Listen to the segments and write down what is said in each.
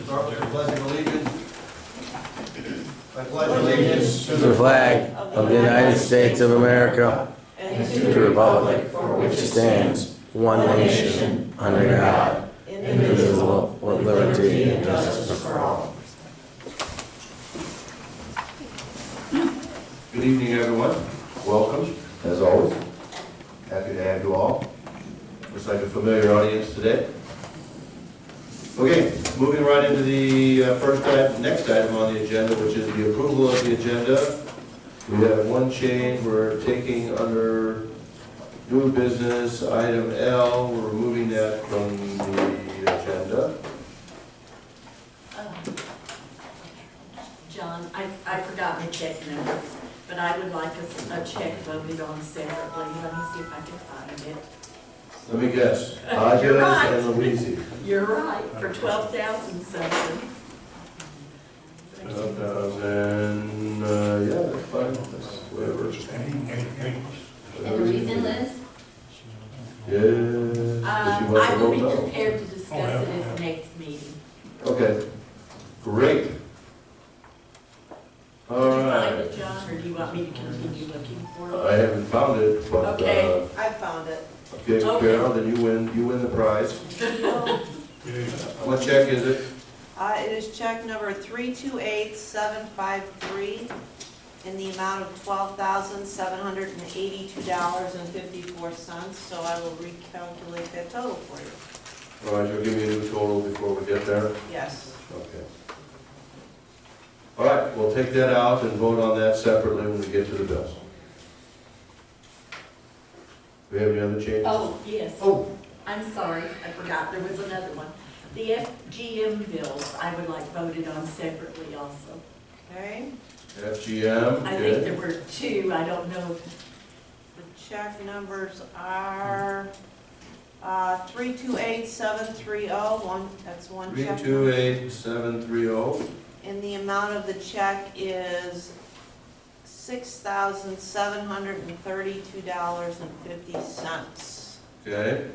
Start with the pledge of allegiance. I pledge allegiance To the flag of the United States of America and to the republic for which it stands, one nation, under God, indivisible, with liberty and justice for all. Good evening, everyone. Welcome, as always. Happy to have you all. Looks like a familiar audience today. Okay, moving right into the next item on the agenda, which is the approval of the agenda. We have one change. We're taking under new business, item L. We're removing that from the agenda. John, I forgot my check number, but I would like a check voted on separately. Let me see if I can find it. Let me guess. You're Hodges right. and Louisi. You're right, for 12,000 something. 12,000, yeah, that's fine. That's whatever. And the reason, Liz? Yeah. Does she want to I will be vote no? prepared to discuss it at the next meeting. Okay, great. All Did you find right. it, John, or do you want me to continue looking for it? I haven't found it, but, Okay. I found it. okay, Okay. Carol, then you win the prize. What check is it? It is check number 328753 in the amount of $12,782.54, so I will recalculate that total for you. All right, you'll give me a new total before we get there? Yes. Okay. All right, we'll take that out and vote on that separately when we get to the bills. Do we have any other changes? Oh, yes. Oh, I'm sorry, I forgot, there was another one. The FGM bills, I would like voted on separately also. Okay, FGM, I think okay. there were two, I don't know. the check numbers are 328730, that's one check. 328730. And the amount of the check is $6,732.50. Okay.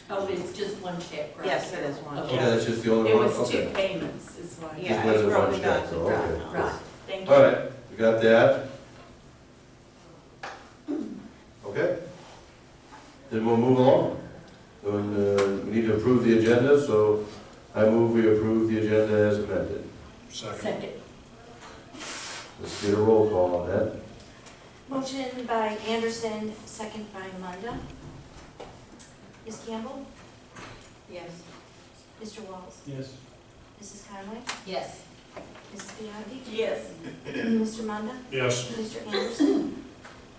Oh, it's just one check, right? Yes, it is one Okay. Okay, that's just the only It one? was two Okay. payments, is why. Yeah, Just it's one broken check, down so, to okay. Right, thank All you. right, we got that. Okay. Then we'll move along. And, we need to approve the agenda, so I move we approve the agenda as amended. Second. Let's get a roll call on that. Motion by Anderson, second by Munda. Ms. Campbell? Yes. Mr. Walls? Yes. Mrs. Conway? Yes. Mrs. Bianchi? Yes. Mr. Munda? Yes. Mr. Anderson?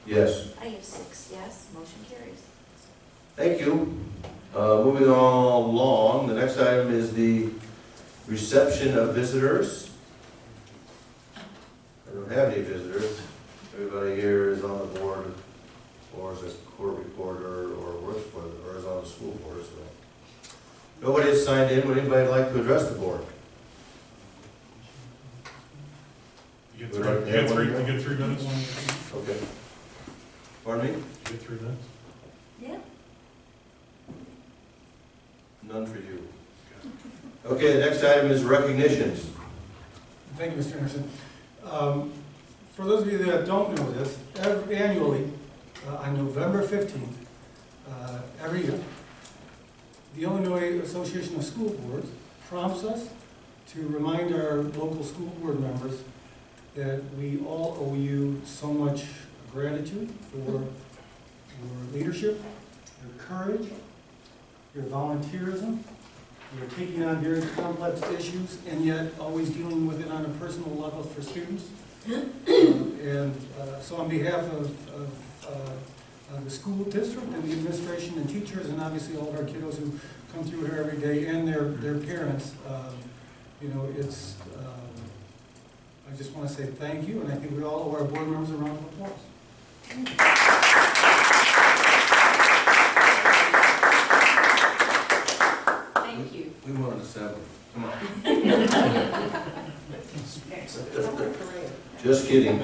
Yes, I have 6 yes, motion carries. thank you. Moving on along, the next item is the reception of visitors. I don't have any visitors. Everybody here is on the board, or is a court reporter, or works for, or is on the school board, so. Nobody has signed in. Would anybody like to address the board? You get 3 minutes? Okay. Pardon me? You get 3 minutes? Yeah. None for you. Okay, the next item is recognitions. Thank you, Mr. Anderson. For those of you that don't know this, annually, on November 15th, every year, the Illinois Association of School Boards prompts us to remind our local school board members that we all owe you so much gratitude for your leadership, your courage, your volunteerism, your taking on very complex issues, and yet always dealing with it on a personal level for students. So on behalf of the school district and the administration and teachers, and obviously all of our kiddos who come through here every day, and their parents, it's, I just want to say thank you, and I think we all owe our board members a round of applause. Thank you. We want an assembly. Come on. Just kidding.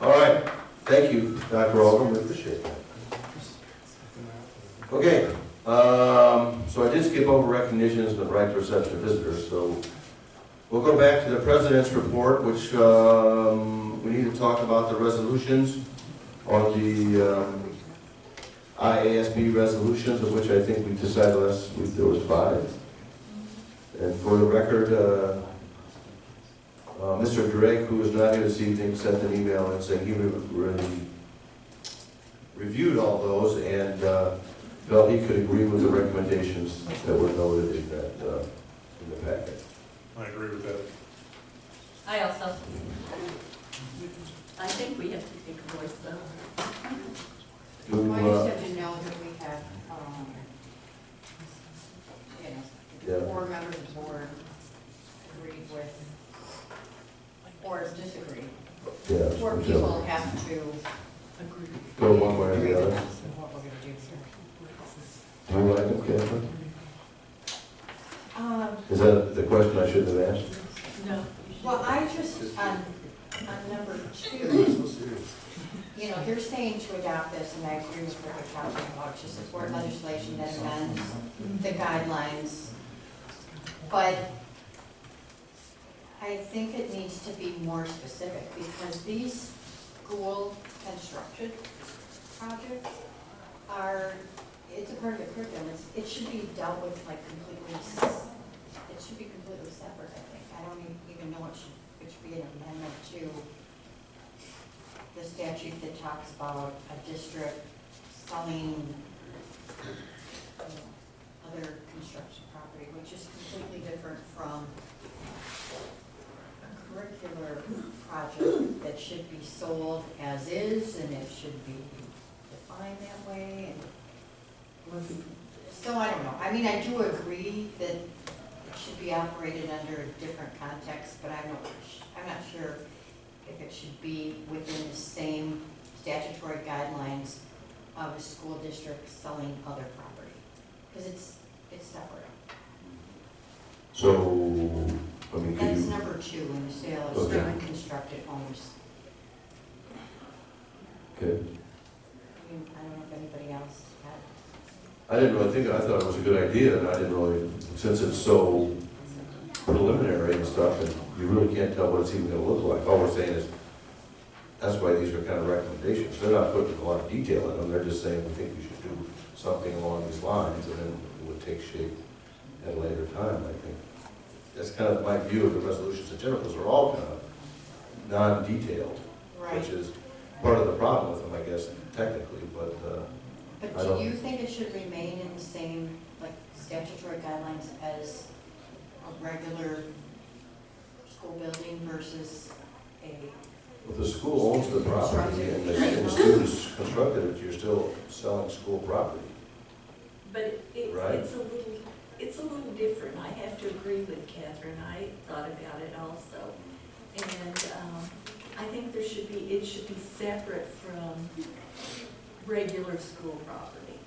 All right, thank you, Dr. Alden, we appreciate that. Okay, So I did skip over recognitions and the right to reception of visitors, so we'll go back to the president's report, which we need to talk about the resolutions on the IASB resolutions, of which I think we decided last week there was 5. And for the record, Mr. Drake, who is not here this evening, sent an email in saying he really reviewed all those and felt he could agree with the recommendations that were noted in that, in the packet. I agree with that. I also, I think we have to take a voice vote. Do, Well, I just have to know that we have, Yeah. 4 members of the board agree with, or disagree. yeah, 4 people have to Agree. go one way or agree the with other. us and what we're gonna do here. Do you like them, Catherine? Is that the question I should have asked? No. Well, I just, on number 2, you know, you're saying to adopt this, and I agree with what you're talking about, to support legislation that amends the guidelines. But I think it needs to be more specific, because these school construction projects are, it's a part of the curriculum, it should be dealt with like completely, it should be completely separate, I think. I don't even know it should be an amendment to the statute that talks about a district selling other construction property, which is completely different from a curricular project that should be sold as is, and it should be defined that way, and so I don't know. I mean, I do agree that it should be operated under a different context, but I'm not sure if it should be within the same statutory guidelines of a school district selling other property, because it's separate. So, I mean, could That's you, number 2 in the sale of Okay. student constructed homes. okay. I mean, I don't know if anybody else had. I didn't really think, I thought it was a good idea, and I didn't really, since it's so preliminary and stuff, and you really can't tell what it's even gonna look like. All we're saying is, that's why these are kind of recommendations. They're not putting a lot of detail in them, they're just saying, we think we should do something along these lines, and then it would take shape at a later time, I think. That's kind of my view of the resolutions in general, because they're all kind of non-detailed, which is part of the problem with them, I guess, technically, but, But I do don't- you think it should remain in the same, like, statutory guidelines as a regular school building versus a, if the school owns the property and the students constructed it, you're still selling school property. But Right. it's a little different. I have to agree with Catherine. I thought about it also. And I think it should be separate from regular school property.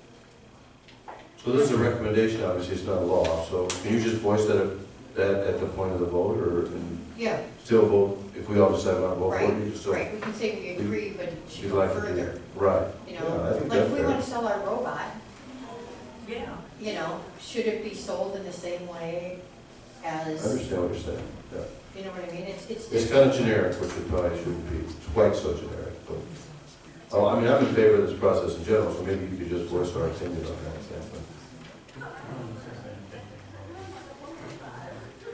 So this is a recommendation, obviously, it's not a law, so can you just voice that at the point of the vote, or can yeah, still vote, if we all decide not to vote for it, you can still? right, we can say we agree, but it should You'd go like to do further, that. Right. you Yeah, know? I think Like, that's if we fair. want to sell our robot, Yeah. you know, should it be sold in the same way I as, understand what you're saying, yeah. you know what I mean? It's kind of generic, which it probably shouldn't be, it's quite so generic, but, oh, I mean, I'm in favor of this process in general, so maybe you could just voice our opinion on that, Catherine.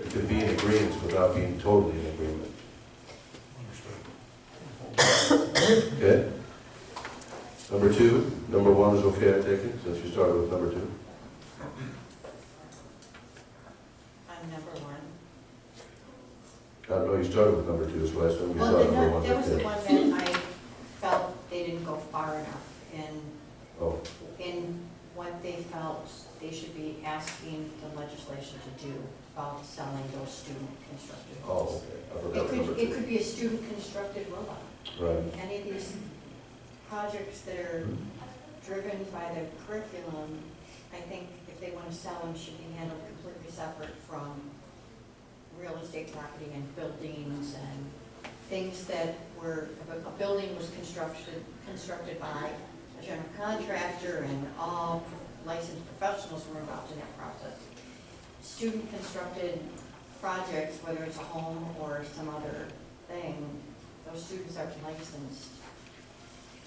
You could be in agreement without being totally in agreement. Understood. Okay? Number 2, number 1 is okay, I take it, since you started with number 2. on number 1? I know you started with number 2, so I assume you Well, thought number 1 that was was the okay. one that I felt they didn't go far enough Oh, in what they felt they should be asking the legislation to do about selling those student constructed oh, homes. okay, I forgot number It 2. could be a student constructed robot. Right. Any of these projects that are driven by the curriculum, I think if they want to sell them, should be handled completely separate from real estate property and buildings and things that were, if a building was constructed by a general contractor and all licensed professionals who are involved in that process. Student-constructed projects, whether it's a home or some other thing, those students are licensed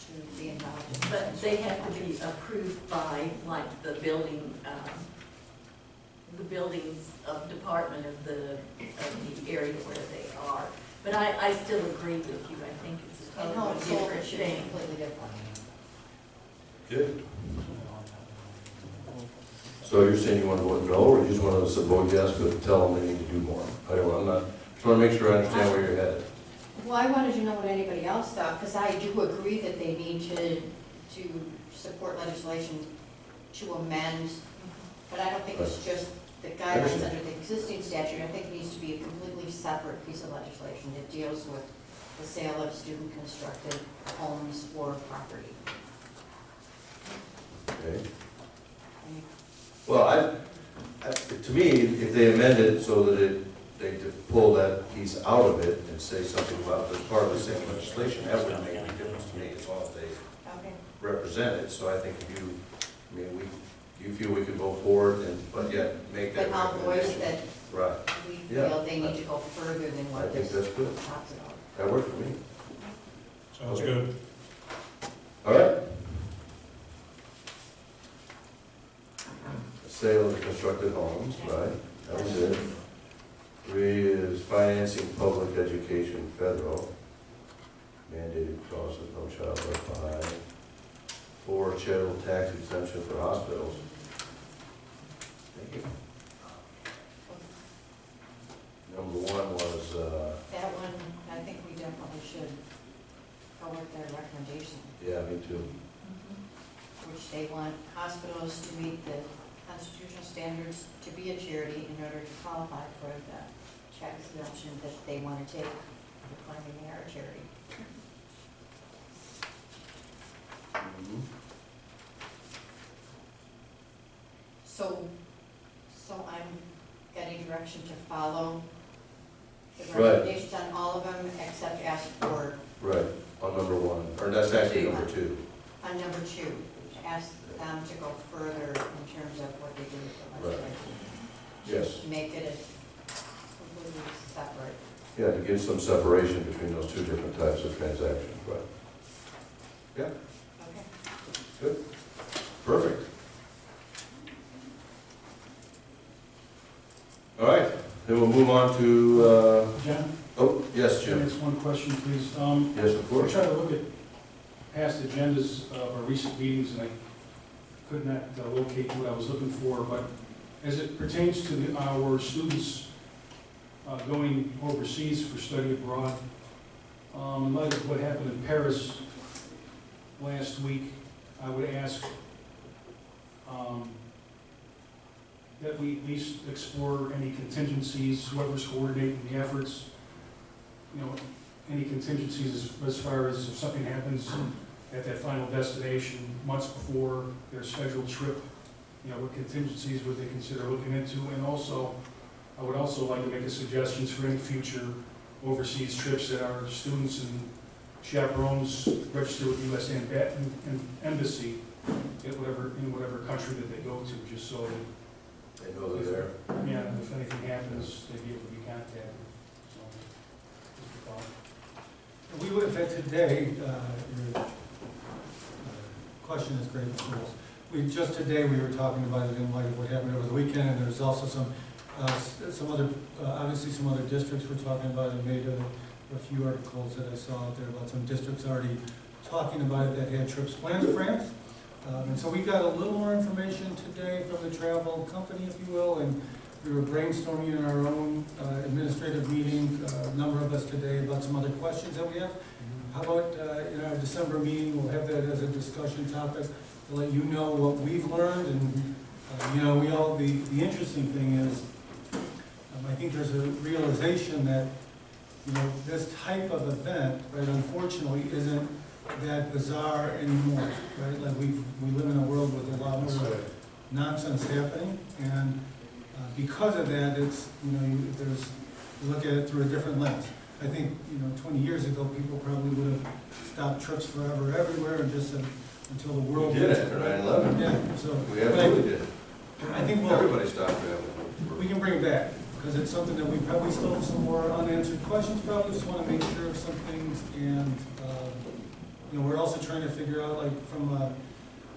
to be involved in. But they have to be approved by, like, the buildings of department of the area where they are. But I still agree with you, I think it's a And how totally it's sold different should be thing. completely different. Good. So you're saying you want to vote no, or you just want us to vote yes, but tell them they need to do more? I don't, I'm not, just want to make sure I understand where you're headed. Well, I wanted to know what anybody else thought, because I do agree that they need to support legislation to amend, but I don't think it's just the guidelines under the existing statute. I think it needs to be a completely separate piece of legislation that deals with the sale of student-constructed homes or property. Okay. Well, to me, if they amend it so that they could pull that piece out of it and say something about it as part of the same legislation, that wouldn't make any difference to me as long as they Okay. represent it. So I think if you, I mean, you feel we could vote forward and, but yet make that But I'll voice recommendation. that Right, we Yeah. feel they need to go further than I what think this that's good. talks about. That works for me. Sounds good. All right. Sale of the constructed homes, right, that was it. 3 is financing public education federal, mandated costs of no child left behind. 4, child tax exemption for hospitals. Thank you. Number 1 was, That one, I think we definitely should go with their recommendation, yeah, me too. which they want hospitals to meet the constitutional standards to be a charity in order to qualify for the tax exemption that they want to take for claiming they are a charity. So I'm getting direction to follow the Right. recommendations on all of them, except ask for, Right, on number 1, or that's actually number 2. on number 2, to ask them to go further in terms of what they do with the Right. legislation. Yes. Make it a completely separate. Yeah, to give some separation between those 2 different types of transactions, right? Yeah, Okay. good, perfect. All right, then we'll move on to, Jen, oh, yes, Jen, Jim. just one question, please. Yes, of We're course. trying to look at past agendas of our recent meetings, and I could not locate what I was looking for, but as it pertains to our students going overseas for study abroad, in light of what happened in Paris last week, I would ask that we at least explore any contingencies, whoever's coordinating the efforts, you know, any contingencies as far as if something happens at that final destination months before their scheduled trip, you know, what contingencies would they consider looking into? And also, I would also like to make a suggestions for any future overseas trips that our students and chaperones register with the U.S. Embassy in whatever country that they go to, just so that, I know they're there. yeah, if anything happens, they'd be able to be contacted. So, just a thought. We would have had today, your question is great, Mr. Wills. Just today, we were talking about it in light of what happened over the weekend, and there's also some other, obviously some other districts we're talking about. I made a few articles that I saw out there about some districts already talking about it that had trips planned to France. And so we got a little more information today from the travel company, if you will, and we were brainstorming in our own administrative meeting, a number of us today, about some other questions that we have. How about in our December meeting, we'll have that as a discussion topic to let you know what we've learned. And, you know, the interesting thing is, I think there's a realization that, you know, this type of event, right, unfortunately, isn't that bizarre anymore, right? Like we live in a world with a lot more nonsense happening, and because of that, it's, you know, you look at it through a different lens. I think, you know, 20 years ago, people probably would have stopped trips forever everywhere and just said, until the We world. did after 9/11. Yeah, so. We absolutely did. I think Everybody stopped traveling. we can bring it back, because it's something that we probably still have some more unanswered questions, probably just want to make sure of some things, and, we're also trying to figure out, like,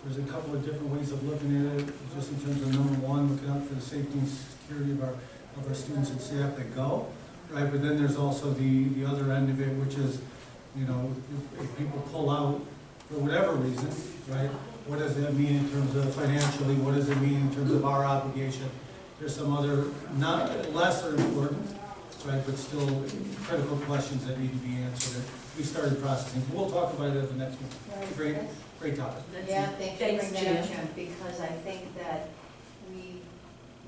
there's a couple of different ways of looking at it, just in terms of number one, looking out for the safety and security of our students and staff that go, right, but then there's also the other end of it, which is, if people pull out for whatever reason, right, what does that mean in terms of financially, what does it mean in terms of our obligation? There's some other, not lesser important, right, but still critical questions that need to be answered. We started processing. We'll talk about it at the next meeting. Great topic. Yeah, thank you for Thanks, bringing that up, Jim. Jim, because I think that we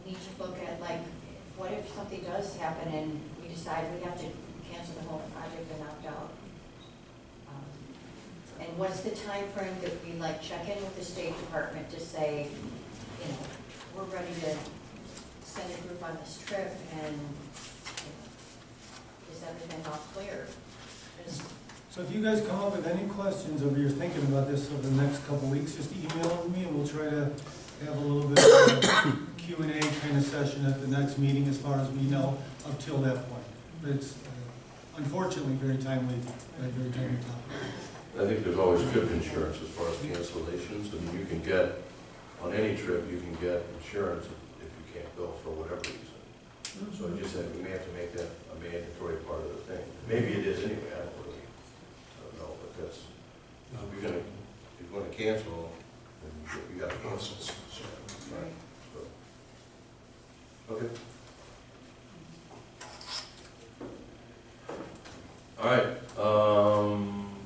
need to look at, like, what if something does happen and we decide we have to cancel the whole project and opt out? And what's the time frame that we, like, check in with the State Department to say, we're ready to send a group on this trip, and is everything all clear? So if you guys come up with any questions or you're thinking about this over the next couple of weeks, just email me and we'll try to have a little bit of a Q&A kind of session at the next meeting as far as we know up till that point. But it's unfortunately very timely topic. I think there's always trip insurance as far as cancellations. I mean, you can get, on any trip, you can get insurance if you can't go for whatever reason. So I just said, we may have to make that a mandatory part of the thing. Maybe it is anyway, I don't know, but that's, if you're gonna cancel, then you gotta cancel. Right. So, okay. All right,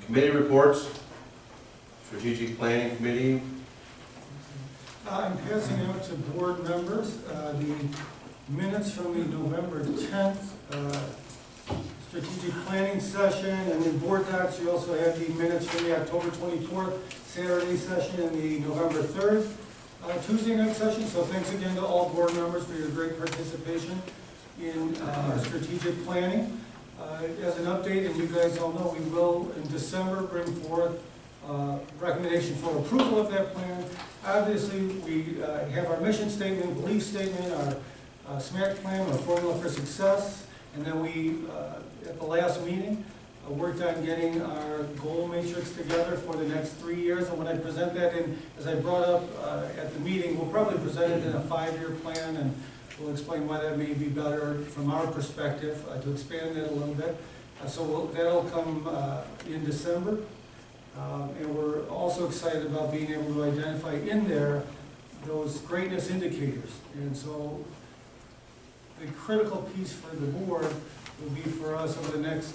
committee reports, strategic planning committee. I'm passing out to board members the minutes from the November 10th strategic planning session, and in board docs you also have the minutes from the October 24th Saturday session and the November 3rd Tuesday night session. So thanks again to all board members for your great participation in strategic planning. As an update, and you guys all know, we will in December bring forth recommendation for approval of that plan. Obviously, we have our mission statement, belief statement, our SMART plan, our formula for success, and then we, at the last meeting, worked on getting our goal matrix together for the next 3 years. And when I present that in, as I brought up at the meeting, we'll probably present it in a 5-year plan, and we'll explain why that may be better from our perspective to expand that a little bit. That'll come in December. And we're also excited about being able to identify in there those greatness indicators. And so the critical piece for the board will be for us over the next,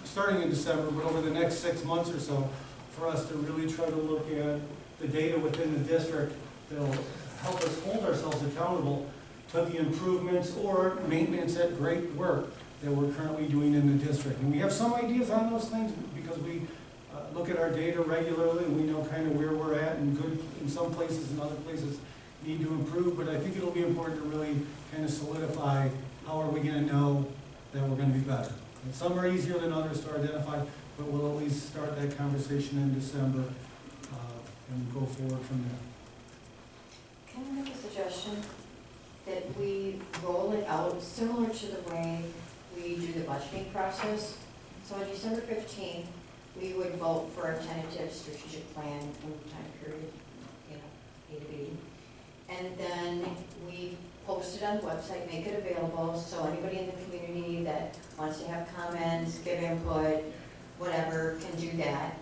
starting in December, but over the next 6 months or so, for us to really try to look at the data within the district that will help us hold ourselves accountable to the improvements or maintenance at great work that we're currently doing in the district. And we have some ideas on those things because we look at our data regularly, and we know kind of where we're at, and good in some places and other places need to improve, but I think it'll be important to really kind of solidify how are we going to know that we're going to be better. And some are easier than others to identify, but we'll at least start that conversation in December and go forward from there. Can I make a suggestion that we roll it out similar to the way we do the budgeting process? So on December 15th, we would vote for a tentative strategic plan in time period, A to B. And then we post it on the website, make it available, so anybody in the community that wants to have comments, give input, whatever, can do that.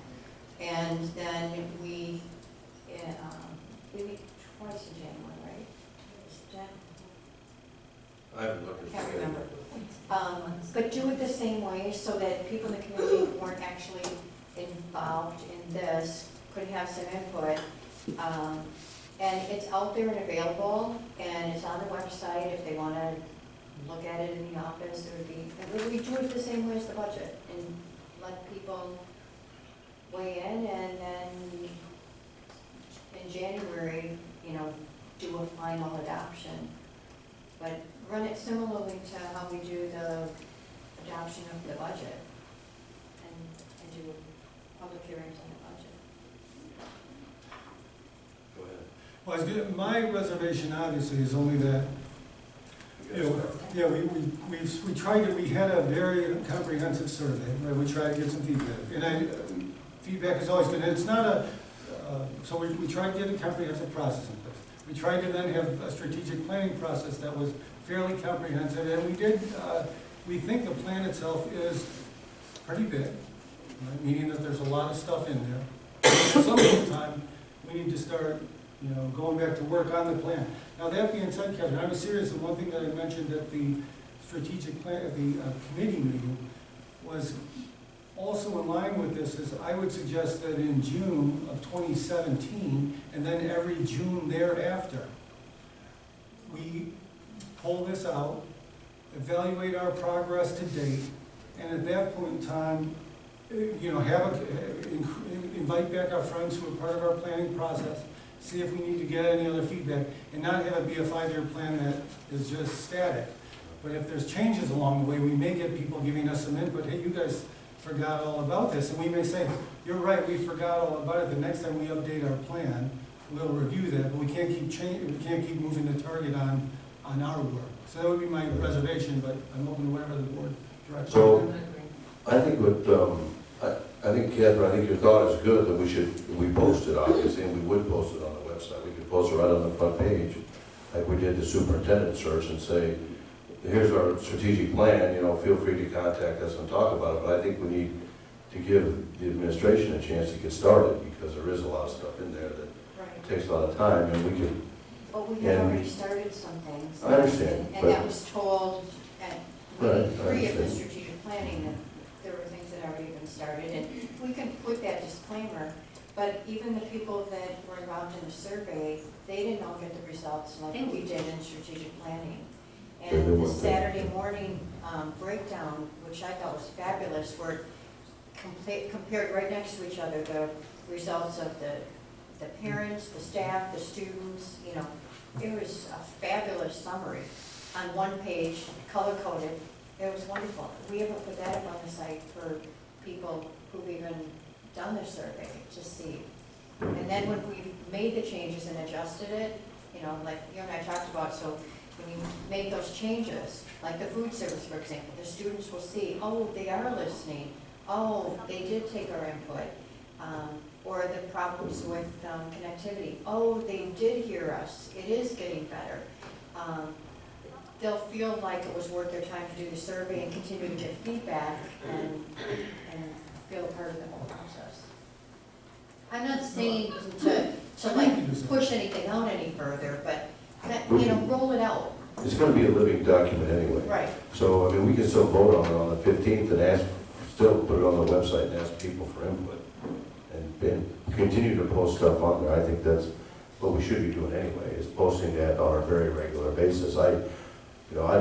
And then we meet twice in January, right? Is that? I haven't looked at. Can't remember. But do it the same way so that people in the community who weren't actually involved in this could have some input. And it's out there and available, and it's on the website if they want to look at it in the office. We do it the same way as the budget and let people weigh in, and then in January, do a final adoption. But run it similarly to how we do the adoption of the budget and do public hearings on the budget. Well, I was gonna- my reservation obviously is only that, you know, yeah, we tried to, we had a very comprehensive survey, where we tried to get some feedback. And feedback is always good, and it's not so we tried to get a comprehensive process in place. We tried to then have a strategic planning process that was fairly comprehensive, and we think the plan itself is pretty big, right? Meaning that there's a lot of stuff in there. Some of the time, we need to start, going back to work on the plan. Now, that being said, Kevin, I was serious, and one thing that I mentioned at the strategic plan, at the committee meeting, was also in line with this, is I would suggest that in June of 2017, and then every June thereafter, we pull this out, evaluate our progress to date, and at that point in time, invite back our friends who are part of our planning process, see if we need to get any other feedback, and not have it be a 5-year plan that is just static. But if there's changes along the way, we may get people giving us some input, hey, you guys forgot all about this, and we may say, you're right, we forgot all about it, the next time we update our plan, we'll review that, but we can't keep moving the target on our work. So that would be my reservation, but I'm open to whatever the board directs. So, I think I think, Catherine, I think your thought is good, that we post it, obviously, and we would post it on the website. We could post it right on the front page, like we did the superintendent search, and say, here's our strategic plan, feel free to contact us and talk about it, but I think we need to give the administration a chance to get started, because there is a lot of stuff in there that Right. takes a lot of time, and we could, But we had already started some things. I understand, And but- that was told at Right, I meeting 3 of the understand. strategic planning, that there were things that had already been started. And we can put that disclaimer, but even the people that were involved in the survey, they didn't all get the results like we did in strategic planning. Yeah, they And the weren't there. Saturday morning breakdown, which I thought was fabulous, were compared right next to each other, the results of the parents, the staff, the students, it was a fabulous summary on one page, color-coded. It was wonderful. We haven't put that up on the site for people who've even done the survey to see. And then when we made the changes and adjusted it, like you and I talked about, so when you make those changes, like the food service, for example, the students will see, oh, they are listening, oh, they did take our input, or the problems with connectivity, oh, they did hear us, it is getting better. They'll feel like it was worth their time to do the survey and continue to get feedback and feel a part of the whole process. I'm not saying to like push anything out any further, but roll it out. it's gonna be a living document anyway. Right. So, we can still vote on it on the 15th and still put it on the website and ask people for input. And continue to post stuff on there. I think that's what we should be doing anyway, is posting that on a very regular basis. I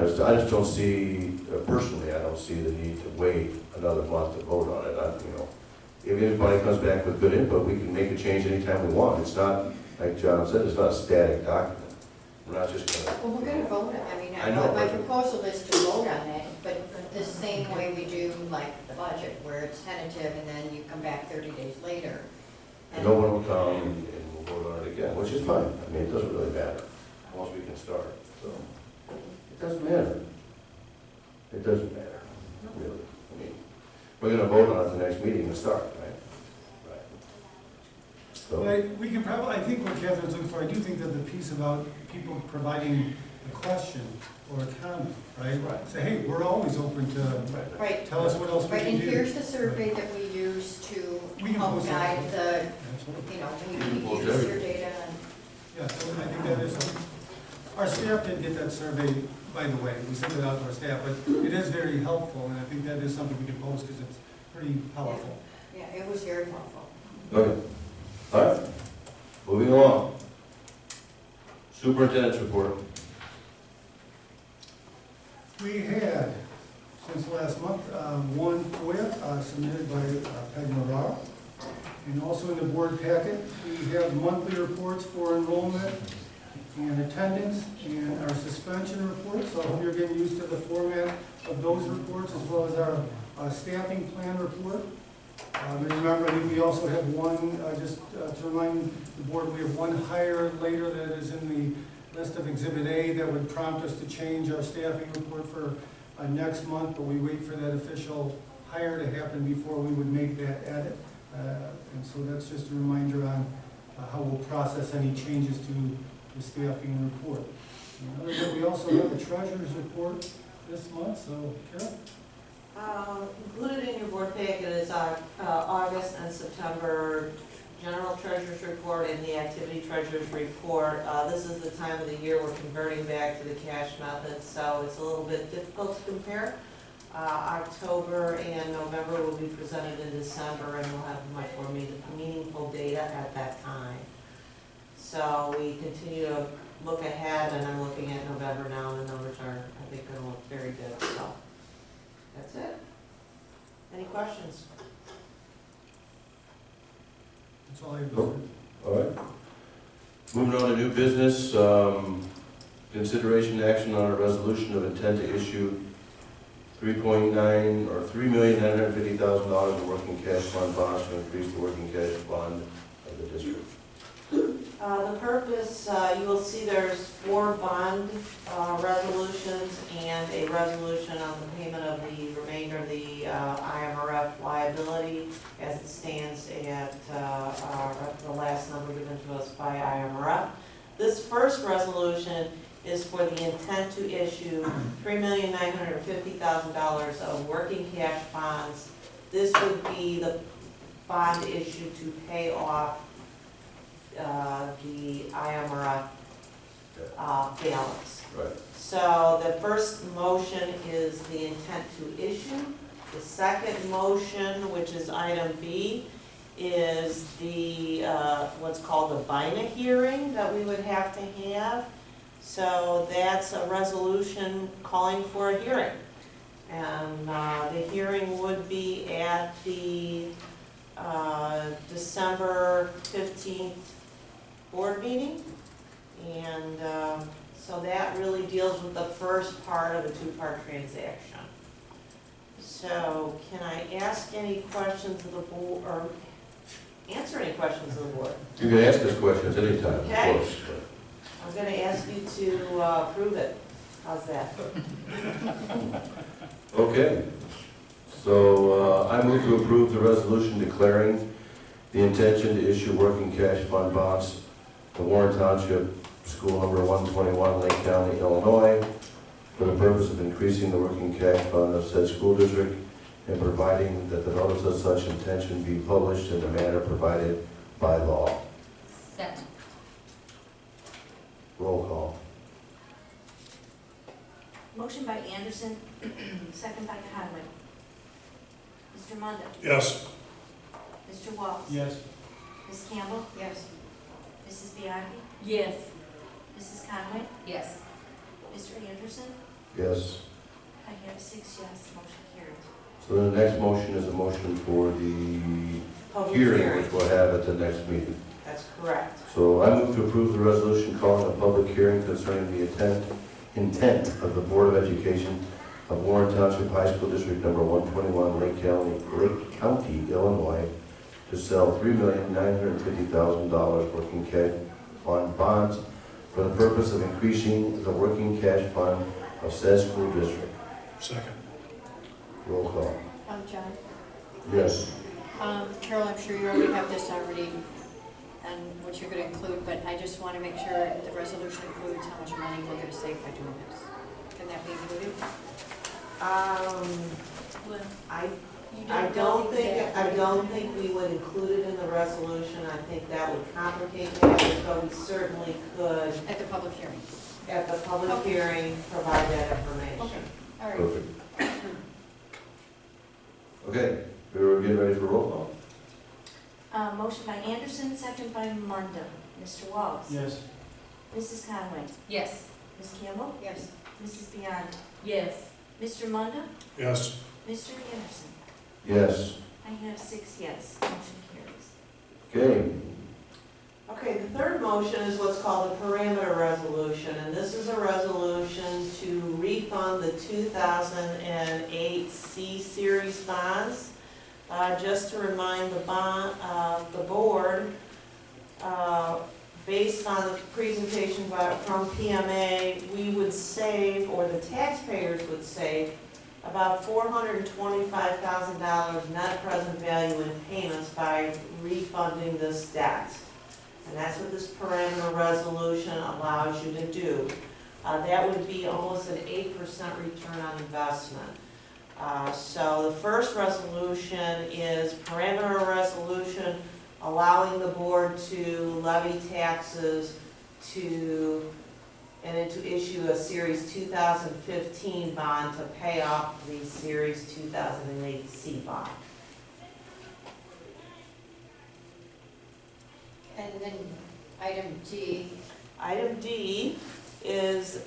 just don't see, personally, I don't see the need to wait another month to vote on it. If anybody comes back with good input, we can make a change anytime we want. It's not, like John said, it's not a static document. We're not just gonna. Well, we're gonna vote, I know, my but- proposal is to vote on it, but the same way we do like the budget, where it's tentative and then you come back 30 days later. And no one will come and we'll vote on it again, which is fine. It doesn't really matter, once we can start. So, it doesn't matter. It doesn't matter, really. We're gonna vote on it the next meeting and start, right? Right. So, We can probably, I think what Catherine's looking for, I do think that the piece about people providing a question or a comment, right? Right. Say, hey, we're always open to, Right, tell us what else we right, can and do. here's the survey that we use to We can help post it. guide the, Absolutely. when you Post use your everything. data and. Yeah, so I think that is, our staff did get that survey, by the way, we sent it out to our staff, but it is very helpful, and I think that is something we can post, because it's pretty powerful. Yeah, it was very helpful. okay. All right, moving along. Superintendent's report. We had, since last month, one FOIA submitted by Peg Morara. And also in the board packet, we have monthly reports for enrollment and attendance and our suspension reports. So I hope you're getting used to the format of those reports, as well as our staffing plan report. Remember, I think we also have one, just to remind the board, we have one hire later that is in the list of Exhibit A that would prompt us to change our staffing report for next month, but we wait for that official hire to happen before we would make that edit. And so that's just a reminder on how we'll process any changes to the staffing report. And other than that, we also have the treasurer's report this month, so Carol? Included in your board packet is our August and September general treasurer's report and the activity treasurer's report. This is the time of the year we're converting back to the cash method, so it's a little bit difficult to compare. October and November will be presented in December, and we'll have much more meaningful data at that time. So we continue to look ahead, and I'm looking at November now, and the numbers are, I think, going to look very good, so that's it. Any questions? That's all I have. Nope. All right. Moving on to new business, consideration action on a resolution of intent to issue $3.9 or $3,950,000 in working cash fund bonds to increase the working cash fund of the district. The purpose, you will see there's 4 bond resolutions and a resolution on the payment of the remainder of the IMRF liability as it stands at the last number given to us by IMRF. This first resolution is for the intent to issue $3,950,000 of working cash bonds. This would be the bond issue to pay off the IMRF balance. Right. So the first motion is the intent to issue. The second motion, which is item B, is the, what's called the BINA hearing that we would have to have. So that's a resolution calling for a hearing. And the hearing would be at the December 15th board meeting. And so that really deals with the first part of a 2-part transaction. So can I ask any questions of the board, or answer any questions of the board? You can ask us questions anytime, of Okay. course. I'm going to ask you to approve it. How's that? Okay. So I move to approve the resolution declaring the intention to issue working cash fund bonds to Warren Township School Number 121, Lake County, Illinois, for the purpose of increasing the working cash fund of said school district and providing that the notice of such intention be published in the manner provided by law. Second. Roll call. Motion by Anderson, second by Conway. Mr. Munda. Yes. Mr. Wallace. Yes. Ms. Campbell. Yes. Mrs. Bianchi. Yes. Mrs. Conway. Yes. Mr. Anderson. Yes. I have 6 yes, motion carries. So the next motion is a motion for the Public hearing, which we'll have at the next meeting. That's correct. So I move to approve the resolution calling a public hearing concerning the intent of the Board of Education of Warren Township High School District Number 121, Lake County, Illinois, to sell $3,950,000 working cash fund bonds for the purpose of increasing the working cash fund of said school district. Second. Roll call. John? Yes. Carol, I'm sure you already have this already and what you're going to include, but I just want to make sure the resolution includes how much money we're going to save by doing this. Can that be included? I don't think we would include it in the resolution. I think that would complicate matters, but we certainly could, At the public hearing? at the public Okay. hearing, provide that information. Okay, all right. Perfect. Okay, we're getting ready for roll call. Motion by Anderson, second by Munda. Mr. Wallace. Yes. Mrs. Conway. Yes. Ms. Campbell. Yes. Mrs. Bianchi. Yes. Mr. Munda. Yes. Mr. Anderson. Yes. I have 6 yes, motion carries. Okay. Okay, the third motion is what's called a parameter resolution, and this is a resolution to refund the 2008 C-Series bonds. Just to remind the board, based on the presentation from PMA, we would save, or the taxpayers would save, about $425,000 net present value in payments by refunding this debt. And that's what this parameter resolution allows you to do. That would be almost an 8% return on investment. So the first resolution is parameter resolution allowing the board to levy taxes and to issue a Series 2015 bond to pay off the Series 2008 C bond. And then item D, Item D is,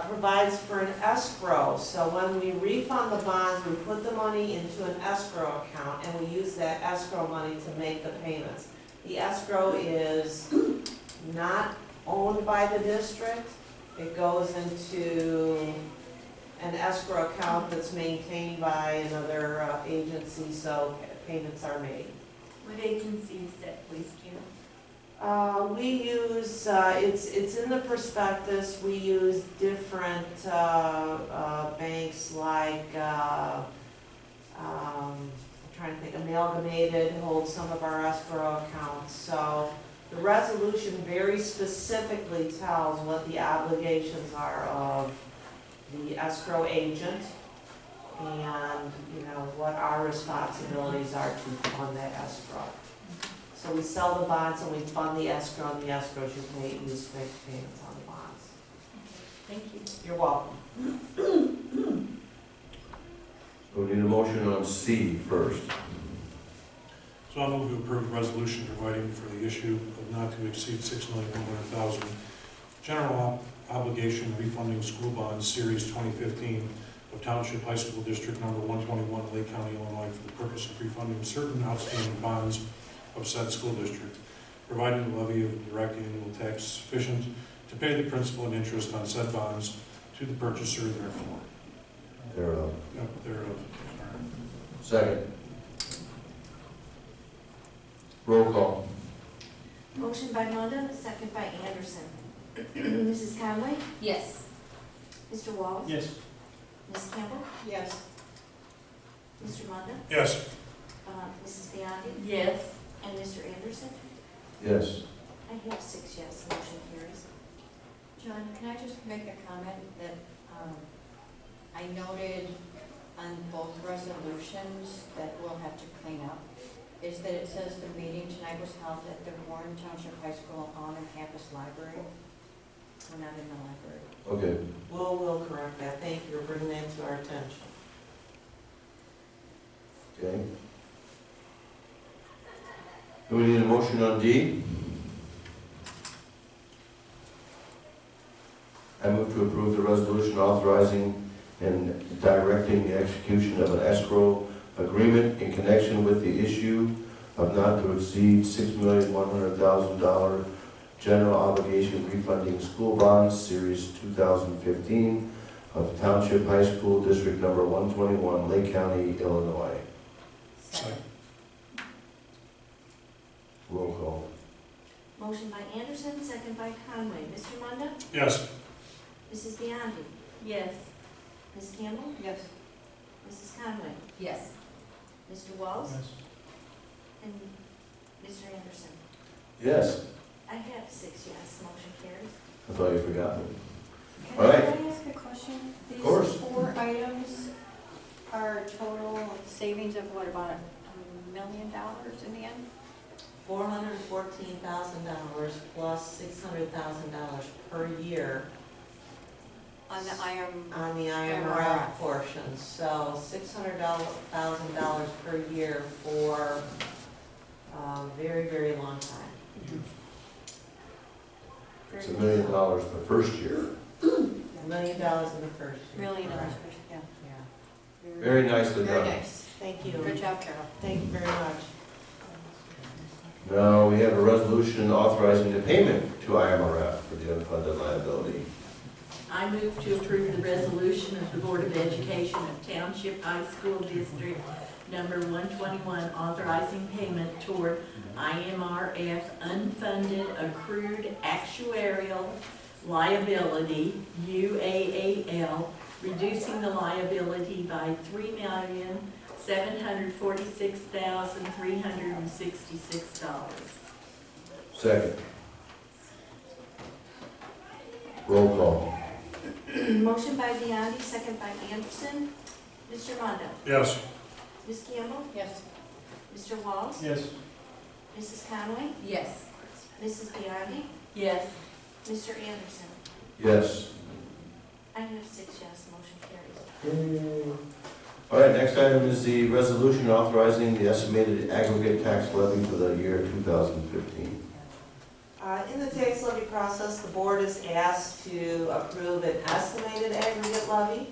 provides for an escrow. So when we refund the bonds, we put the money into an escrow account and we use that escrow money to make the payments. The escrow is not owned by the district. It goes into an escrow account that's maintained by another agency, so payments are made. What agency is that, please, Kim? We use, it's in the prospectus, we use different banks like, I'm trying to think, Amalgamated holds some of our escrow accounts. So the resolution very specifically tells what the obligations are of the escrow agent and, what our responsibilities are to fund that escrow. So we sell the bonds and we fund the escrow, and the escrow should use fixed payments on the bonds. Thank you. You're welcome. We need a motion on C first. So I'll move to approve a resolution providing for the issue of not to exceed $6,100,000 general obligation refunding school bonds, Series 2015 of Township High School District Number 121, Lake County, Illinois, for the purpose of refunding certain outstanding bonds of said school district, providing the levy of direct annual tax sufficient to pay the principal and interest on said bonds to the purchaser therefore. Thereof. Thereof. Second. Roll call. Motion by Munda, second by Anderson. Mrs. Conway? Yes. Mr. Wallace? Yes. Ms. Campbell? yes. Mr. Munda? Yes. Mrs. Biondi? Yes. And Mr. Anderson? Yes. I have 6 yes, motion carries. John, can I just make a comment that I noted on both resolutions that we'll have to clean up? Is that it says the meeting tonight was held at the Warren Township High School on-campus library. We're not in the library. Okay. We'll correct that. Thank you for bringing that to our attention. Okay. Do we need a motion on D? I move to approve the resolution authorizing and directing the execution of an escrow agreement in connection with the issue of not to exceed $6,100,000 general obligation refunding school bonds, Series 2015 of Township High School District Number 121, Lake County, Illinois. Second. Roll call. Motion by Anderson, second by Conway. Mr. Munda? Yes. Mrs. Biondi? Yes. Ms. Campbell? Yes. Mrs. Conway? Yes. Mr. Wallace? Yes. And Mr. Anderson? Yes. I have 6 yes, motion carries. I thought you forgot me. Can All right. I ask a question? Of course. These 4 items are total savings of what, about $1 million in the end? $414,000 plus $600,000 per year On the IM, on the IMRF portion. So $600,000 per year for a very, very long time. It's $1 million the first year. $1 million in the first year. million, Correct. yeah. Yeah. Very nicely Very done. nice. Thank you. Good job, Carol. Thank you very much. Now, we have a resolution authorizing the payment to IMRF for the unfunded liability. I move to approve the resolution of the Board of Education of Township High School District number 121, authorizing payment toward IMRF unfunded accrued actuarial liability, UAAL, reducing the liability by $3,746,366. Second. Roll call. Motion by Biondi, second by Anderson. Mr. Mondo? Yes. Ms. Campbell? Yes. Mr. Walls? Yes. Mrs. Conway? Yes. Mrs. Biondi? Yes. Mr. Anderson? Yes. I have 6 yes, motion carries. All right, next item is the resolution authorizing the estimated aggregate tax levy for the year 2015. In the tax levy process, the board is asked to approve an estimated aggregate levy.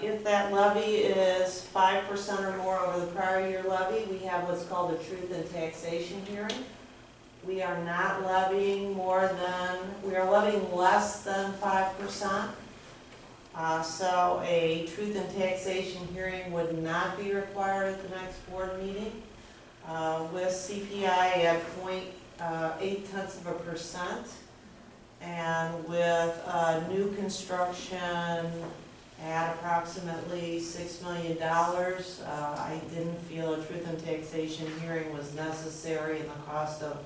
If that levy is 5% or more over the prior year levy, we have what's called a truth in taxation hearing. We are not levying we are levying less than 5%. So a truth in taxation hearing would not be required at the next board meeting. With CPI at 0.8% and with new construction at approximately $6 million, I didn't feel a truth in taxation hearing was necessary in the cost of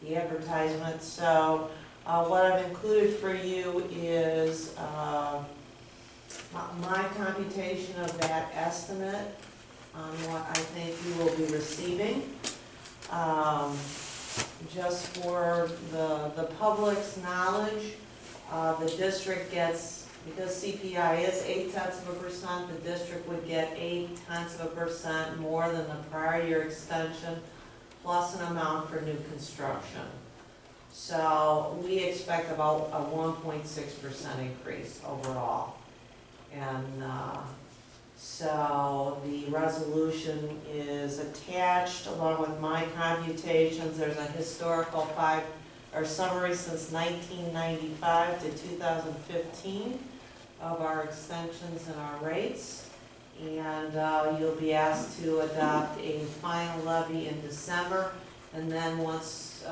the advertisement. So what I've included for you is my computation of that estimate on what I think you will be receiving. Just for the public's knowledge, the district gets, because CPI is 0.8%, the district would get 0.8% more than the prior year extension, plus an amount for new construction. So we expect about a 1.6% increase overall. And so the resolution is attached along with my computations. There's a historical summary since 1995 to 2015 of our extensions and our rates. And you'll be asked to adopt a final levy in December. And then once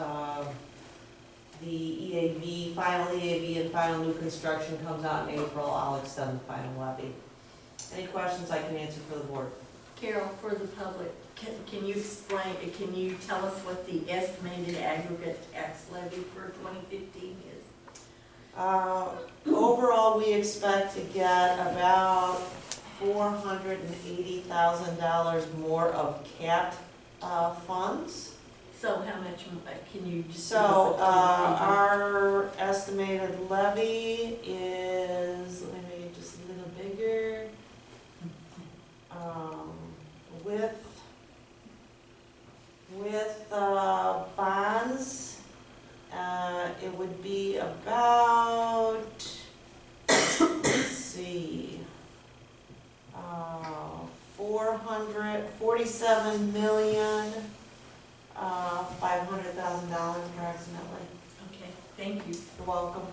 the final EAV and final new construction comes out in April, I'll extend the final levy. Any questions I can answer for the board? Carol, for the public, can you explain, can you tell us what the estimated aggregate tax levy for 2015 is? Overall, we expect to get about $480,000 more of capped funds. So how much, can you just? So our estimated levy is, let me make it just a little bigger. With bonds, it would be about, let's see, $47,500,000 approximately. Okay, thank you. You're welcome.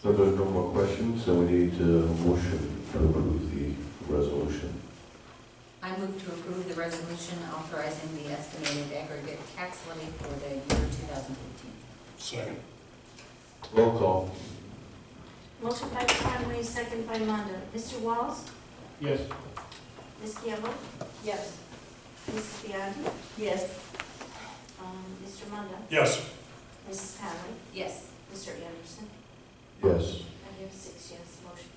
So there's no more questions, so we need a motion to approve the resolution. I move to approve the resolution authorizing the estimated aggregate tax levy for the year 2015. Second. Roll call. Motion by Conway, second by Mondo. Mr. Walls? Yes. Ms. Campbell? Yes. Mrs. Biondi? Yes. Mr. Mondo? Yes. Mrs. Conway? Yes. Mr. Anderson? Yes. I have 6 yes, motion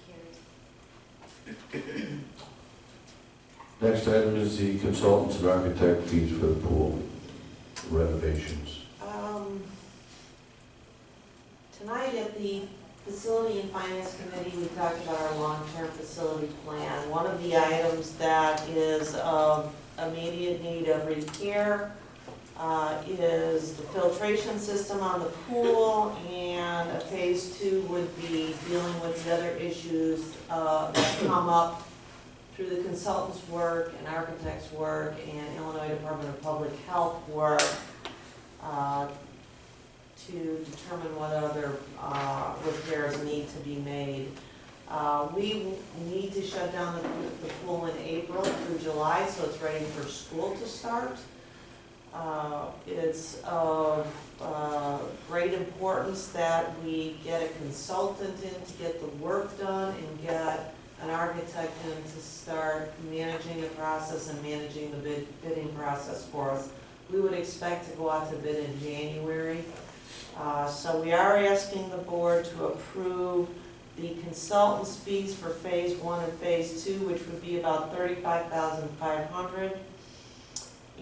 carries. Next item is the consultants and architect fees for the pool renovations. Tonight at the Facility and Finance Committee, we talked about our long-term facility plan. One of the items that is of immediate need of repair is the filtration system on the pool, and a phase 2 would be dealing with the other issues that come up through the consultants' work and architects' work and Illinois Department of Public Health work. to determine what other repairs need to be made. We need to shut down the pool in April through July, so it's ready for school to start. It's of great importance that we get a consultant in to get the work done and get an architect in to start managing the process and managing the bidding process for us. We would expect to go out to bid in January. So we are asking the board to approve the consultant's fees for phase 1 and phase 2, which would be about $35,500.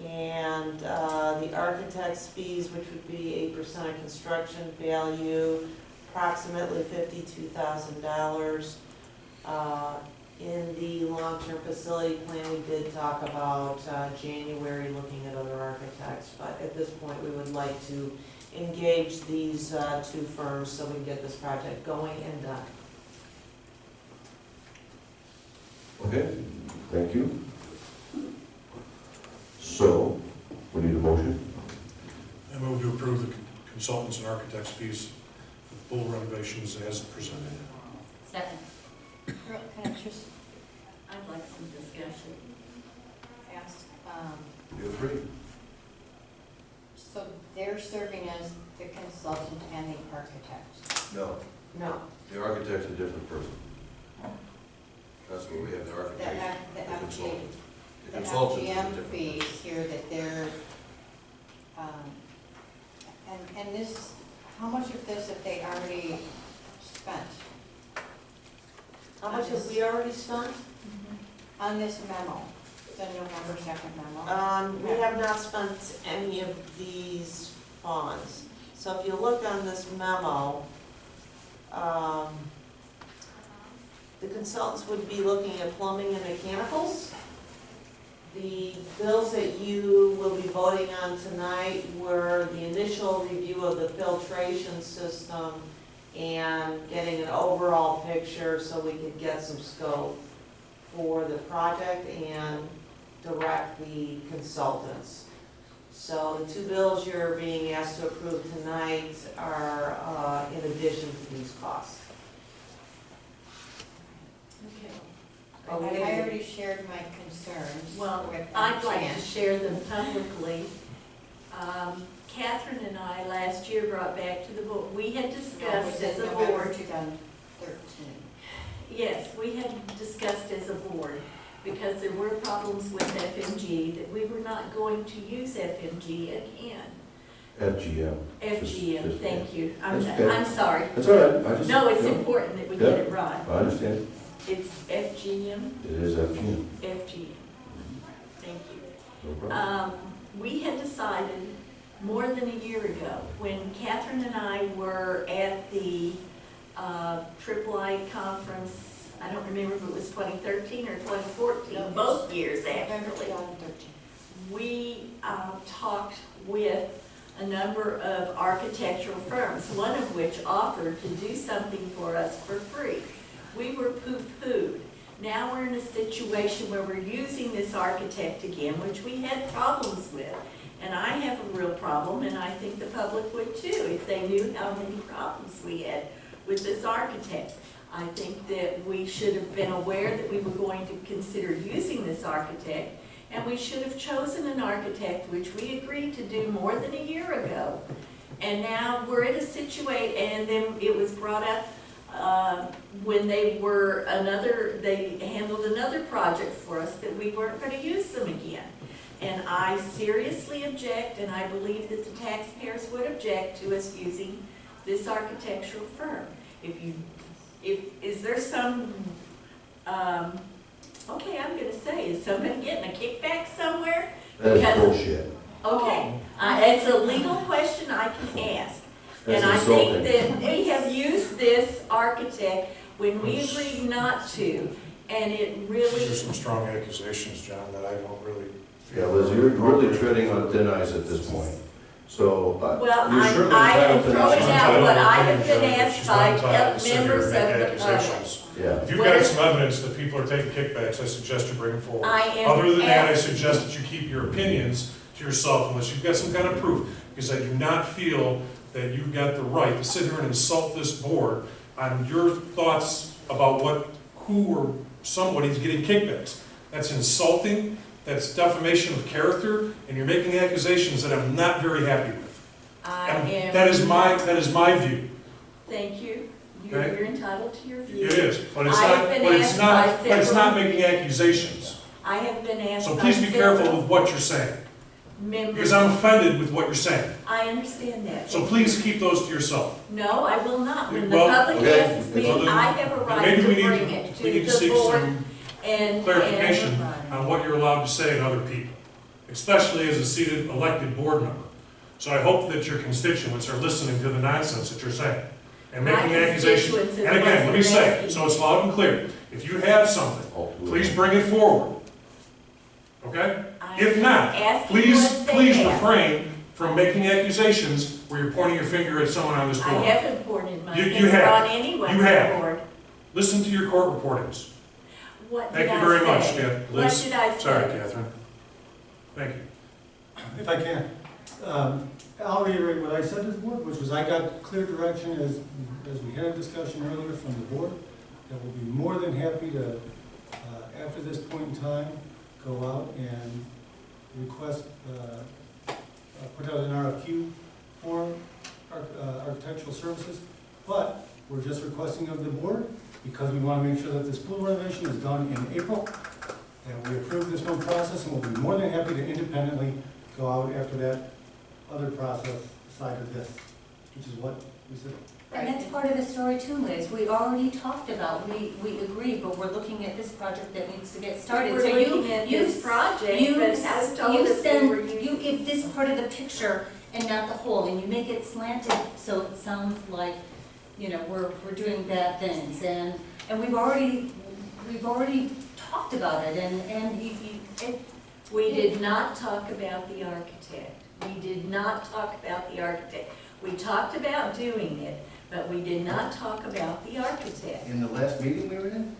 And the architect's fees, which would be 8% of construction value, approximately $52,000. In the long-term facility plan, we did talk about January looking at other architects, but at this point, we would like to engage these two firms so we can get this project going and done. Okay, thank you. So, we need a motion. I move to approve the consultants and architects' fees for pool renovations as presented. Second. Can I just I'd like some discussion. ask, Feel free. so they're serving as the consultant and the architect? No, No, the architect's a different person. That's what we have, the The architect, the the FG, consultant. The the consultant is a FGM different fees person. here that they're, and this, how much of this have they already spent how much have we already spent? on this memo, the November 2nd memo? We have not spent any of these funds. So if you look on this memo, the consultants would be looking at plumbing and mechanicals. The bills that you will be voting on tonight were the initial review of the filtration system and getting an overall picture so we could get some scope for the project and direct the consultants. So the two bills you're being asked to approve tonight are in addition to these costs. Okay. I already shared my concerns Well, with I'd like to Jan. share them publicly. Catherine and I last year brought back to the board, we had No, it discussed was as in a November board. 2013. Yes, we had discussed as a board, because there were problems with FMG, that we were not going to use FMG again. FGM. FGM, thank you. I'm That's okay. I'm sorry. That's all right, I just. No, it's yeah, important that we get it right. I understand. It's FGM, It is FGM. FGM. Thank you. No problem. We had decided more than a year ago, when Catherine and I were at the III conference, I don't remember if it was 2013 or 2014, No, both years November actually. 2013. We talked with a number of architectural firms, one of which offered to do something for us for free. We were poo-pooed. Now we're in a situation where we're using this architect again, which we had problems with. And I have a real problem, and I think the public would too, if they knew how many problems we had with this architect. I think that we should have been aware that we were going to consider using this architect, and we should have chosen an architect, which we agreed to do more than a year ago. And now we're in a situation, and then it was brought up when they handled another project for us, that we weren't going to use them again. And I seriously object, and I believe that the taxpayers would object to us using this architectural firm. Is there some, okay, I'm gonna say, is somebody getting a kickback somewhere? That is Because- bullshit. Okay, it's a legal question I can ask. That's And I think insulting. that we have used this architect when we agreed not to, and it These are really, some strong accusations, John, that I don't really Yeah, feel. Liz, you're really treading on thin ice at this point. So, well, you're certainly I am entitled to throwing this. out what I have been She's asked not by entitled to sit here and members of make the public. accusations. Yeah, If you've got some evidence that people are taking kickbacks, I suggest you bring them forward. I am Other than that, I asked- suggest that you keep your opinions to yourself unless you've got some kind of proof, because I do not feel that you've got the right to sit here and insult this board on your thoughts about who or somebody's getting kickbacks. That's insulting, that's defamation of character, and you're making accusations that I'm not very happy with. And that is my view. Thank you. Okay. You're entitled to your view. It is, but it's I've not, been but it's asked not, by but it's not several- making accusations. I have been asked So by please be careful several with what you're saying, members. because I'm offended with what you're saying. I understand that. So please keep those to yourself. No, I will not. When the Well, public okay. asks me, Well, then- I have a then right maybe to we need bring to- it we need to to the seek board some and. clarification on what you're allowed to say to other people, especially as a seated elected board member. So I hope that your constituents are listening to the nonsense that you're saying and My making accusations. constituents And are the again, let me ones that are say, asking. so it's loud and clear, if you have something, Oh, please bring it forward. Okay? I'm If not, asking please what they please have. refrain from making accusations where you're pointing your finger at someone on this I board. haven't pointed my You finger have. on anyone You on have. the board. Listen to your court reportings. What Thank did you I very much, say? Liz. What did I say? Sorry, Catherine. Thank you. If I can, I'll reiterate what I said to the board, which was I got clear direction as we had a discussion earlier from the board, that we'll be more than happy to, after this point in time, go out and request, put out an RFQ for architectural services, but we're just requesting of the board, because we want to make sure that this pool renovation is done in April, and we approve this one process, and we'll be more than happy to independently go out after that other process side of this, which is what we said. And that's part of the story too, Liz. We already talked about, we agree, but we're looking at this project that needs to get started. We're So you- looking at you this s- project, you but s- as told you us we send- were using. You give this part of the picture and not the whole, and you make it slanted, so it sounds like, you know, we're doing bad things. And we've already talked about it, and We did not talk about the architect. We did not talk about the architect. We talked about doing it, but we did not talk about the architect. In the last meeting we were in?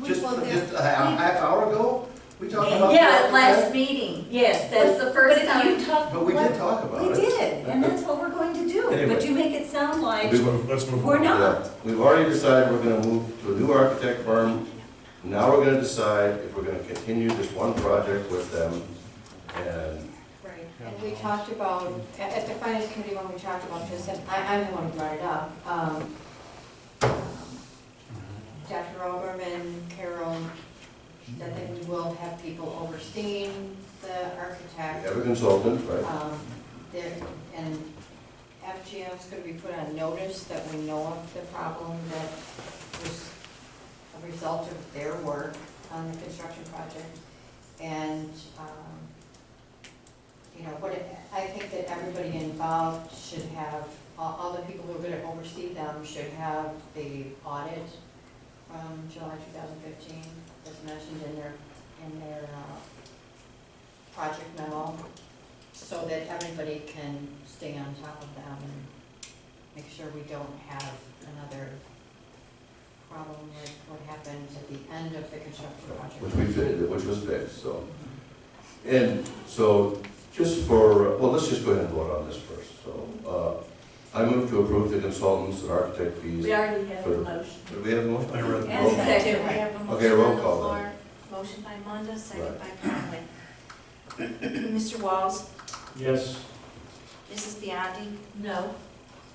Just well, a half hour ago? We talked about. Yeah, the last architect? meeting, yes, that's the But first if time. you talk. But we did talk about We it. did, and that's what we're going to do, Anyway. but you make it sound like Let's move we're on. not. Yeah, we've already decided we're gonna move to a new architect firm. Now we're gonna decide if we're gonna continue this one project with them, and Right, and we talked about, at the finance committee when we talked about this, and I'm the one who brought it up, Dr. Oberman, Carol, said that we will have people overseeing the we architect. have a consultant, right? And FGM's gonna be put on notice that we know of the problem that was a result of their work on the construction project. And, you know, I think that everybody involved should have, all the people who are gonna oversee them should have the audit from July 2015, as mentioned in their project memo, so that everybody can stay on top of them and make sure we don't have another problem like what happened at the end of the construction project. Which was fixed, so. And so, just for, well, let's just go ahead and vote on this first, so. I move to approve the consultants and architect fees. We already have a For- motion. Do we have a motion? I read the And Roll call. second. We have a Okay, motion roll on the call floor. Motion by Munda, second Right. by Conway. Mr. Walls? Yes. Mrs. Biondi? No,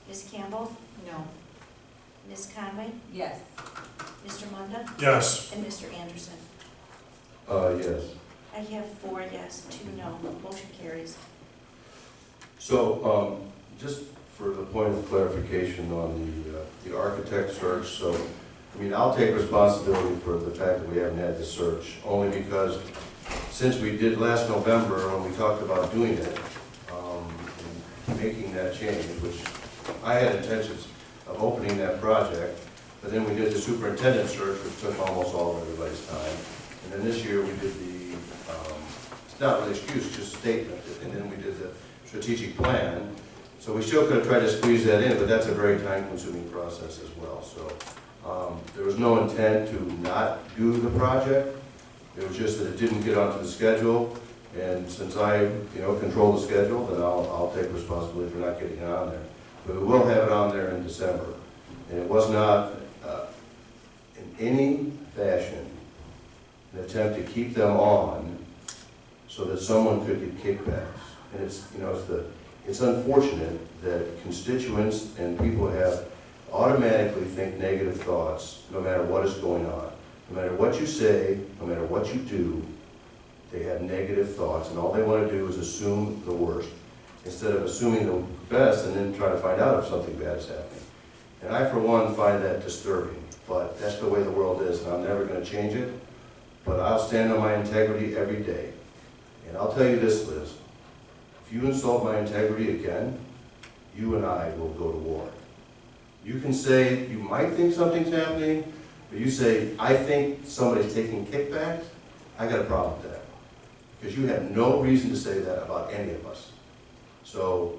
Ms. Campbell? No. Ms. Conway? Yes. Mr. Munda? Yes. And Mr. Anderson? Yes. I have 4 yes, 2 no. Motion carries. So, just for the point of clarification on the architect search, so, I mean, I'll take responsibility for the fact that we haven't had the search, only because since we did last November, when we talked about doing it, and making that change, which I had intentions of opening that project, but then we did the superintendent search, which took almost all of everybody's time. And then this year, we did it's not really excuse, just statement, and then we did the strategic plan. So we still could have tried to squeeze that in, but that's a very time-consuming process as well. So there was no intent to not do the project. It was just that it didn't get onto the schedule, And since I, control the schedule, then I'll take responsibility for not getting it on there. But we will have it on there in December. And it was not, in any fashion, an attempt to keep them on so that someone could get kickbacks. And it's unfortunate that constituents and people automatically think negative thoughts no matter what is going on. No matter what you say, no matter what you do, they have negative thoughts, and all they want to do is assume the worst, instead of assuming the best and then try to find out if something bad is happening. And I, for one, find that disturbing, but that's the way the world is, and I'm never going to change it. But I'll stand on my integrity every day. And I'll tell you this, Liz, if you insult my integrity again, you and I will go to war. You can say, you might think something's happening, but you say, I think somebody's taking kickbacks, I got a problem with that. Because you have no reason to say that about any of us. So,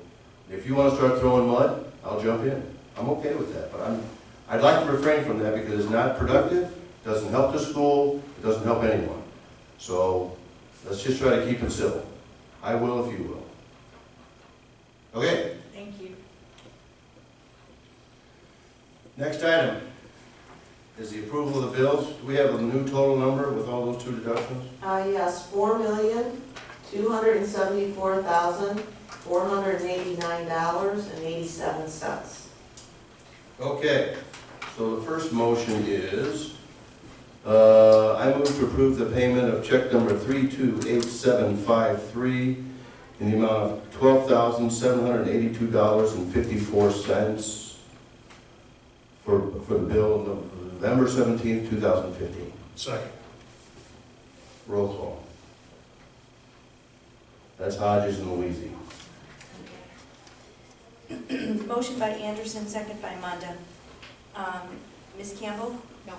if you want to start throwing mud, I'll jump in. I'm okay with that, but I'd like to refrain from that because it's not productive, doesn't help the school, it doesn't help anyone. So, let's just try to keep it civil. I will if you will. Okay, Thank you. next item is the approval of the bills. Do we have a new total number with all those two deductions? Yes, $4,274,489.87. Okay, so the first motion is, I move to approve the payment of check number 328753 in the amount of $12,782.54 for the bill of November 17th, 2015. Second. Roll call. That's Hodges and Louisi. Motion by Anderson, second by Munda. Ms. Campbell? No.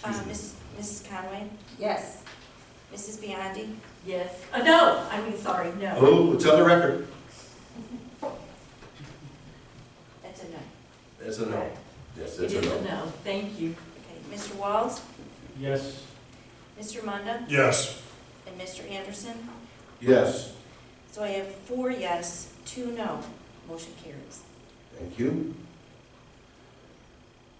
Mrs. Conway? Yes. Mrs. Biondi? Yes. No, no. Oh, it's on the record. That's a no. It's a no. Yes, It it's a is no. a no, thank you. Okay, Mr. Walls? Yes. Mr. Munda? Yes. And Mr. Anderson? Yes, So I have 4 yes, 2 no. Motion carries. thank you.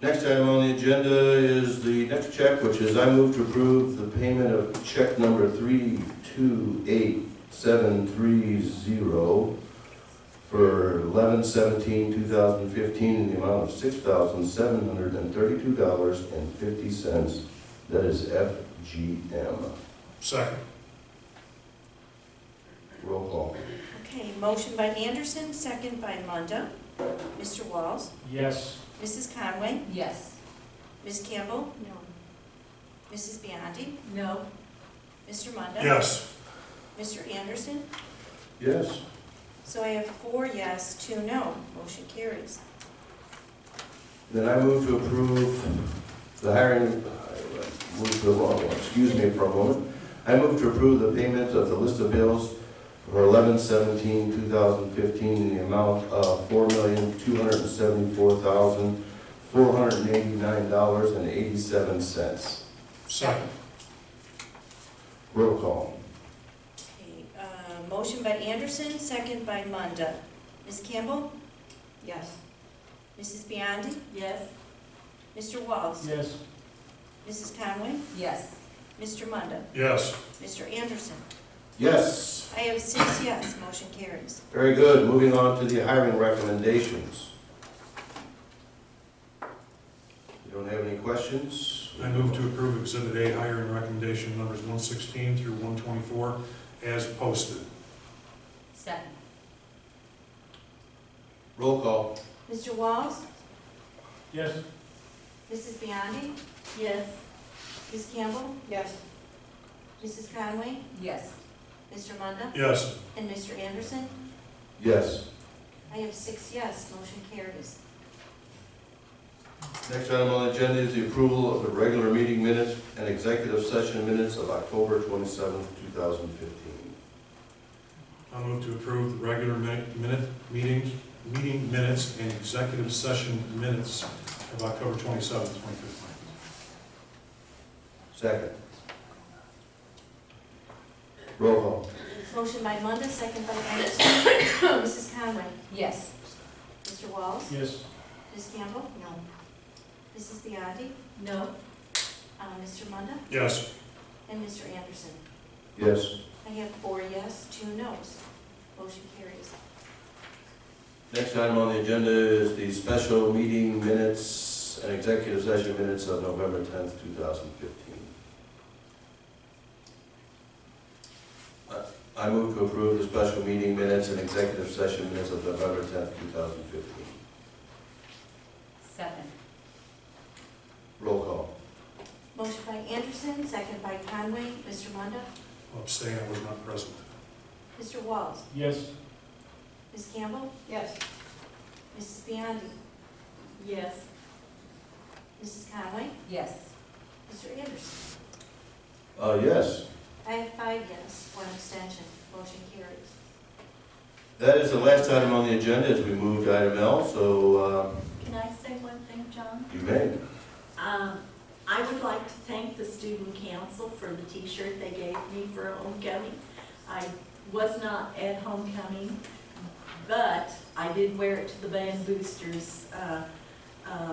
Next item on the agenda is the next check, which is I move to approve the payment of check number 328730 for 11/17/2015 in the amount of $6,732.50. That is FGM. Second. Roll call. Okay, motion by Anderson, second by Munda. Mr. Walls? Yes. Mrs. Conway? Yes. Ms. Campbell? No. Mrs. Biondi? No. Mr. Munda? Yes. Mr. Anderson? Yes. So I have 4 yes, 2 no. Motion carries. Then I move to approve the hiring, I moved to the wrong one, excuse me for a moment. I move to approve the payment of the list of bills for 11/17/2015 in the amount of $4,274,489.87. Second. Roll call. Okay, motion by Anderson, second by Munda. Ms. Campbell? Yes. Mrs. Biondi? Yes. Mr. Walls? Yes. Mrs. Conway? Yes. Mr. Munda? Yes. Mr. Anderson? Yes. I have 6 yes, motion carries. Very good. Moving on to the hiring recommendations. You don't have any questions? I move to approve Exhibit A hiring recommendation numbers 116 through 124 as posted. Second. Roll call. Mr. Walls? Yes. Mrs. Biondi? Yes. Ms. Campbell? Yes. Mrs. Conway? Yes. Mr. Munda? Yes. And Mr. Anderson? Yes. I have 6 yes, motion carries. Next item on the agenda is the approval of the regular meeting minutes and executive session minutes of October 27th, 2015. I move to approve the regular meeting minutes and executive session minutes of October 27th, 2015. Second. Roll call. Motion by Munda, second by Anderson. Mrs. Conway. Yes. Mr. Walls. Yes. Ms. Campbell. No. Mrs. Biondi. No, Mr. Munda. Yes. And Mr. Anderson. Yes. I have 4 yes, 2 no's. Motion carries. Next item on the agenda is the special meeting minutes and executive session minutes of November 10th, 2015. I move to approve the special meeting minutes and executive session minutes of November 10th, 2015. Second. Roll call. Motion by Anderson, second by Conway. Mr. Munda. Abstain, I was not present. Mr. Walls. Yes. Ms. Campbell. Yes. Mrs. Biondi. yes, Mrs. Conway. Yes. Mr. Anderson. Yes. I have 5 yes, 1 abstention. Motion carries. That is the last item on the agenda as we move to item L, so can I say one thing, John? you may. I would like to thank the student council for the t-shirt they gave me for homecoming. I was not at homecoming, but I did wear it to the Band Boosters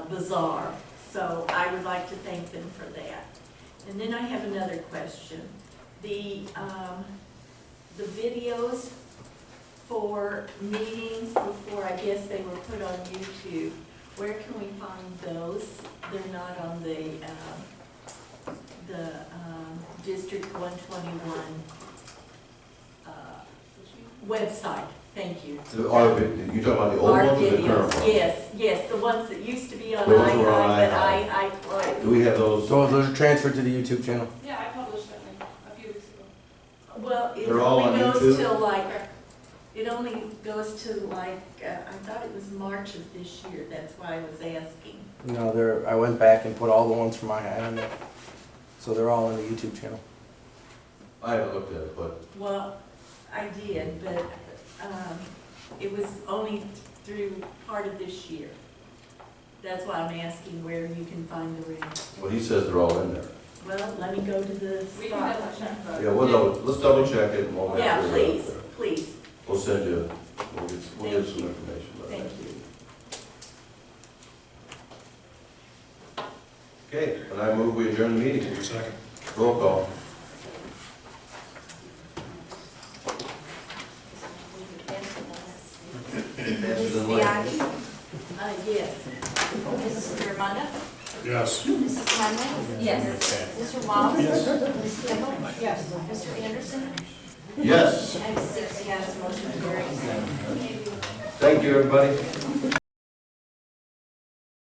bazaar. So I would like to thank them for that. And then I have another question. The videos for meetings before, I guess they were put on YouTube, where can we find those? They're not on the District 121 website. Thank you. You talking about the old Our ones or the current videos, ones? yes, the ones that used to be on Those were on I, but I. Do we have those? So those are transferred to the YouTube channel? Yeah, I published that like a few weeks ago. well, it They're all only on goes YouTube? till like, it only goes to like, I thought it was March of this year, that's why I was asking. No, I went back and put all the ones from my hand. So they're all in the YouTube channel. I haven't looked at it, but Well, I did, but it was only through part of this year. That's why I'm asking where you can find the rest. well, he says they're all in there. Well, let me go to the We can spot. double check, but. Yeah, let's double check it and we'll make Yeah, sure they're up please, there. please, We'll send you, we'll get some Thank you. information about that. thank you. Okay, and I move we adjourn the meeting. Second. Roll call. Passes Mrs. in light. Biondi. Yes. Mr. Munda. Yes. Mrs. Conway. Yes. Mr. Walls. Ms. Campbell. Yes. Mr. Anderson. Yes, I have 6 yes, motion carries. thank you, everybody.